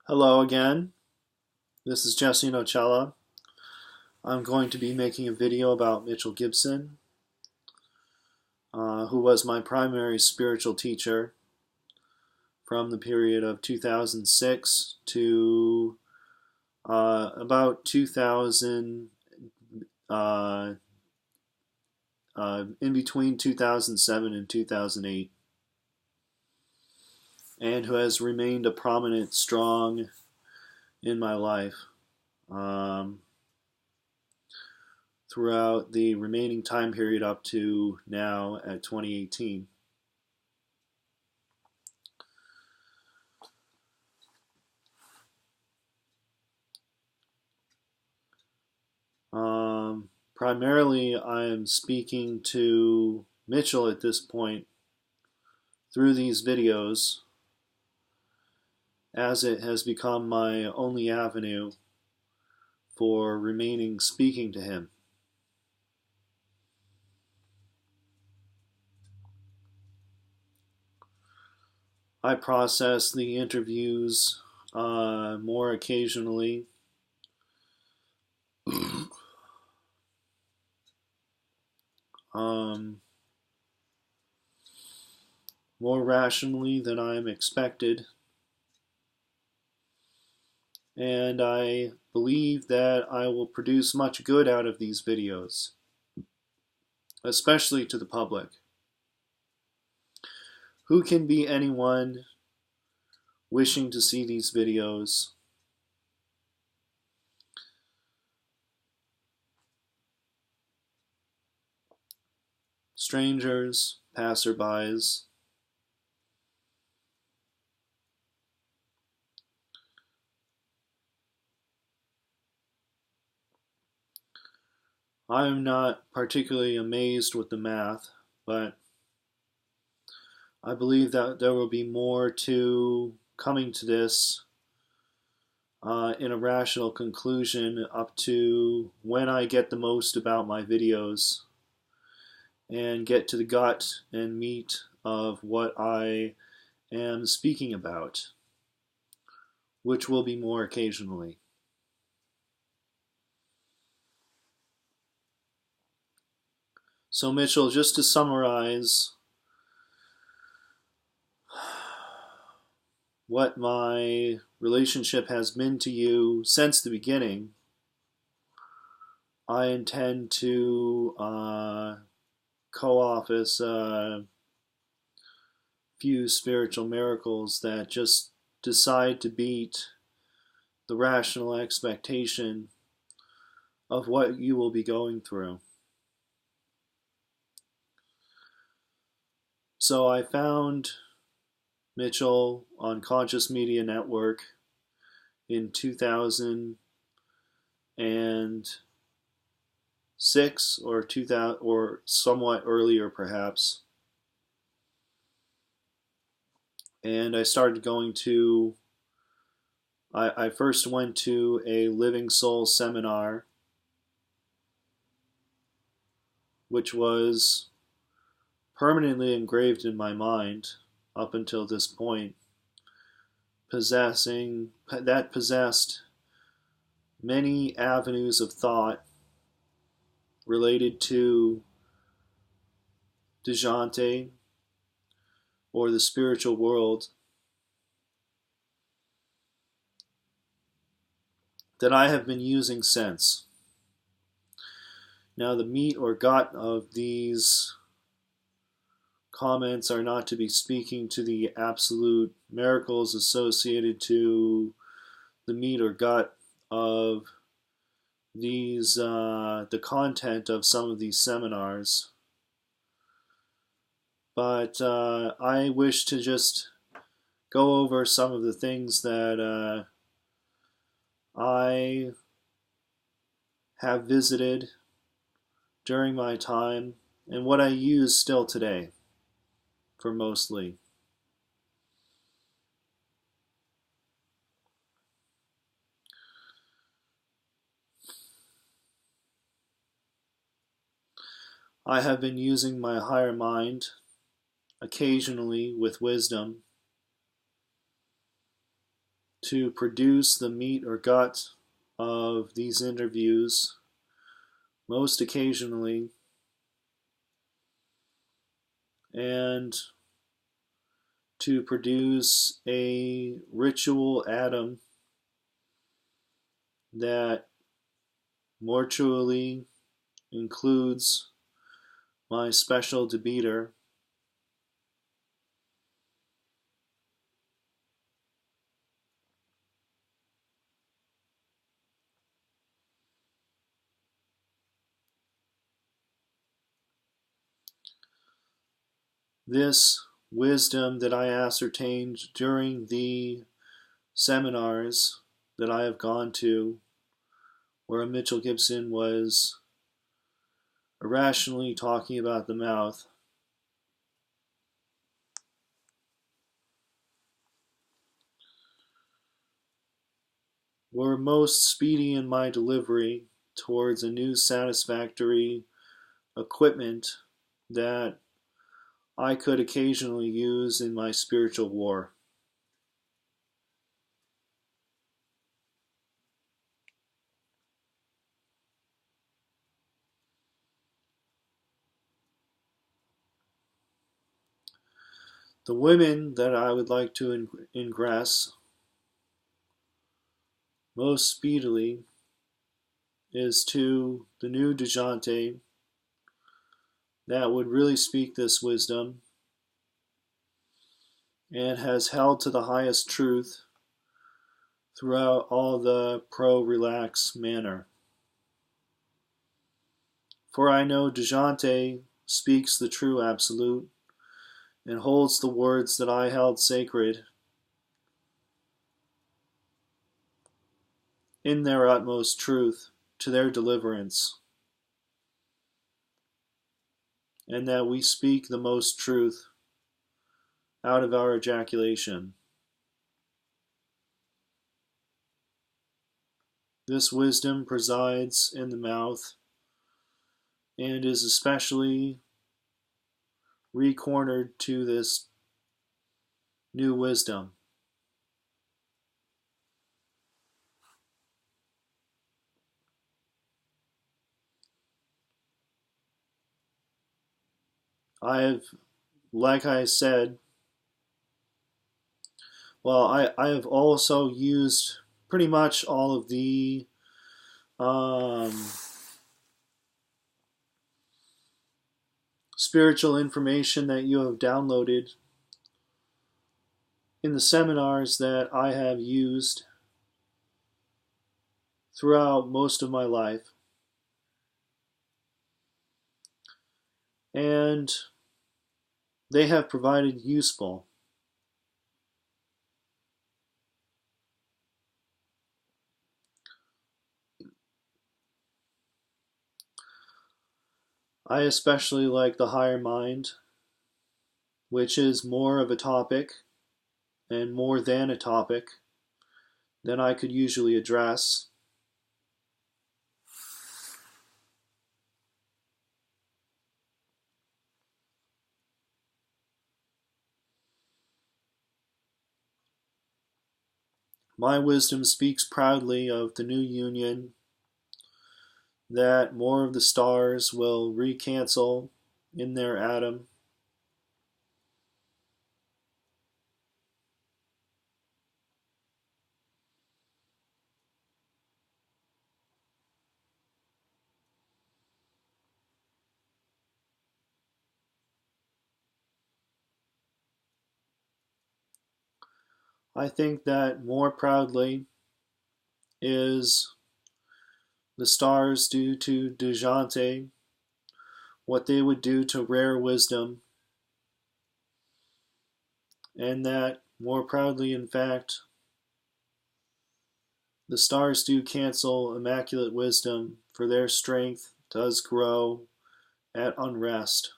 Hello again, this is Jesse Nocella. I'm going to be making a video about Mitchell GIbson, who was my primary spiritual teacher from the period of 2006 to about 2000, in between 2007 and 2008, and who has remained a prominent, strong in my life throughout the remaining time period up to now at 2018. Primarily, I am speaking to Mitchell at this point through these videos, as it has become my only avenue for remaining speaking to him. I process the interviews more occasionally. More rationally than I'm expected, and I believe that I will produce much good out of these videos, especially to the public, who can be anyone wishing to see these videos. Strangers, passerbys, I'm not particularly amazed with the math, but I believe that there will be more to coming to this in a rational conclusion up to when I get the most about my videos and get to the gut and meat of what I am speaking about, which will be more occasionally. So Mitchell, just to summarize what my relationship has been to you since the beginning, I intend to co-office a few spiritual miracles that just decide to beat the rational expectation of what you will be going through. So I found Mitchell on Conscious Media Network in 2006 or 2000 or somewhat earlier perhaps. And I started going to I first went to a Living Soul seminar, which was permanently engraved in my mind up until this point, possessed many avenues of thought related to Dejante or the spiritual world that I have been using since. Now, the meat or gut of these comments are not to be speaking to the absolute miracles associated to the meat or gut of these, the content of some of these seminars. But I wish to just go over some of the things that I have visited during my time and what I use still today for mostly. I have been using my higher mind, occasionally with wisdom, to produce the meat or gut of these interviews most occasionally, and to produce a ritual atom that mortually includes my special debeater. This wisdom that I ascertained during the seminars that I have gone to, where Mitchell GIbson was irrationally talking about the mouth, were most speedy in my delivery towards a new satisfactory equipment that I could occasionally use in my spiritual war. The women that I would like to ingress most speedily is to the new Dejante that would really speak this wisdom and has held to the highest truth throughout all the pro-relax manner. For I know Dejante speaks the true absolute and holds the words that I held sacred in their utmost truth to their deliverance, and that we speak the most truth out of our ejaculation. This wisdom presides in the mouth and is especially recornered to this new wisdom. I have, like I said, I have also used pretty much all of the spiritual information that you have downloaded in the seminars that I have used throughout most of my life. And they have provided useful. I especially like the higher mind, which is more of a topic and more than a topic than I could usually address. My wisdom speaks proudly of the new union, that more of the stars will recancel in their atom. I think that more proudly is the stars do to Dejante what they would do to rare wisdom, and that more proudly, in fact, the stars do cancel immaculate wisdom, for their strength does grow at unrest.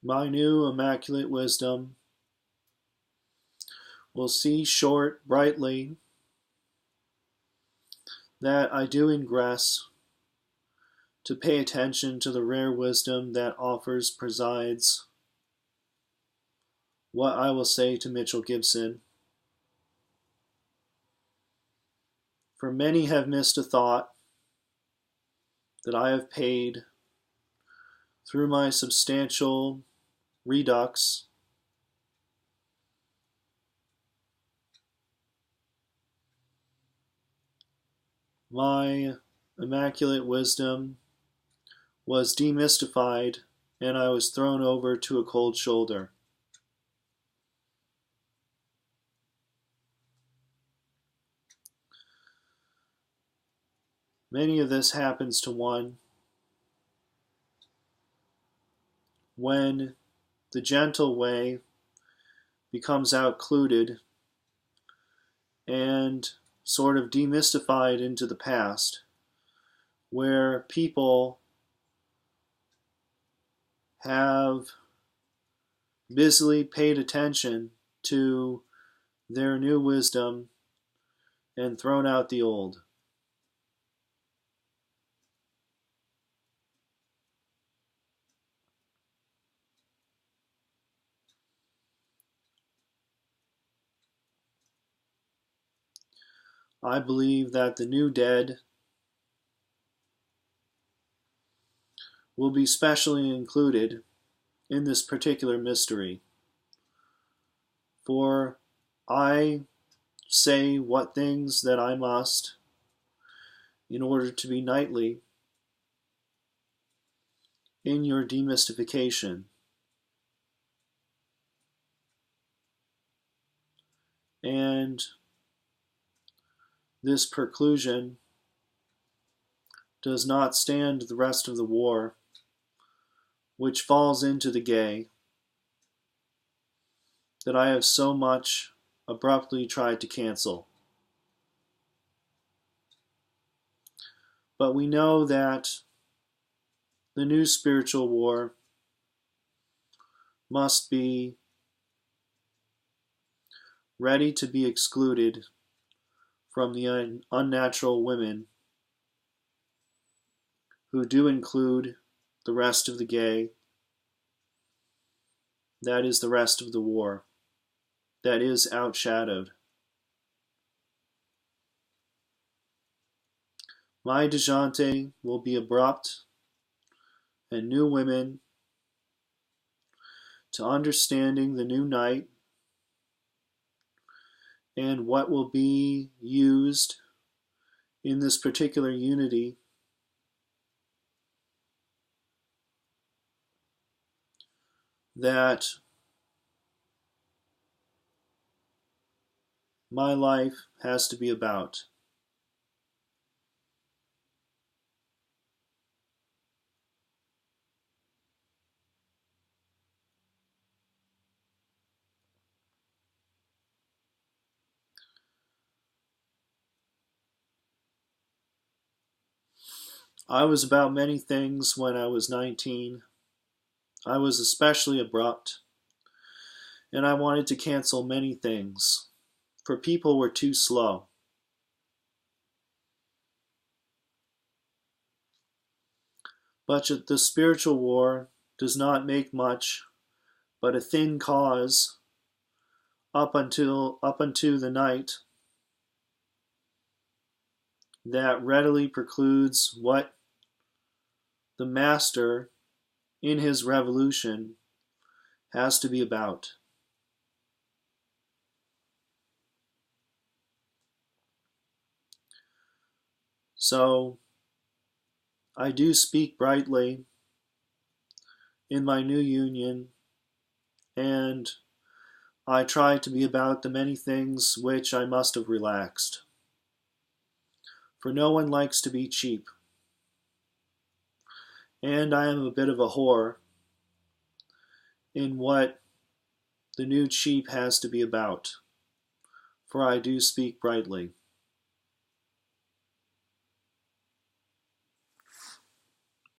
My new immaculate wisdom will see short brightly that I do ingress to pay attention to the rare wisdom that offers presides what I will say to Mitchell GIbson. For many have missed a thought that I have paid through my substantial redux my immaculate wisdom was demystified and I was thrown over to a cold shoulder. Many of this happens to one when the gentle way becomes outcluded and sort of demystified into the past, where people have busily paid attention to their new wisdom and thrown out the old. I believe that the new dead will be specially included in this particular mystery. For I say what things that I must in order to be knightly in your demystification. And this preclusion does not stand the rest of the war, which falls into the gay, that I have so much abruptly tried to cancel. But we know that the new spiritual war must be ready to be excluded from the unnatural women who do include the rest of the gay. That is the rest of the war. That is outshadowed. My déjeuner will be abrupt, and new women to understanding the new night and what will be used in this particular unity that my life has to be about. I was about many things when I was 19. I was especially abrupt, and I wanted to cancel many things, for people were too slow. But the spiritual war does not make much but a thin cause up unto the night that readily precludes what the master in his revolution has to be about. So I do speak brightly in my new union, and I try to be about the many things which I must have relaxed. For no one likes to be cheap. And I am a bit of a whore in what the new cheap has to be about, for I do speak brightly.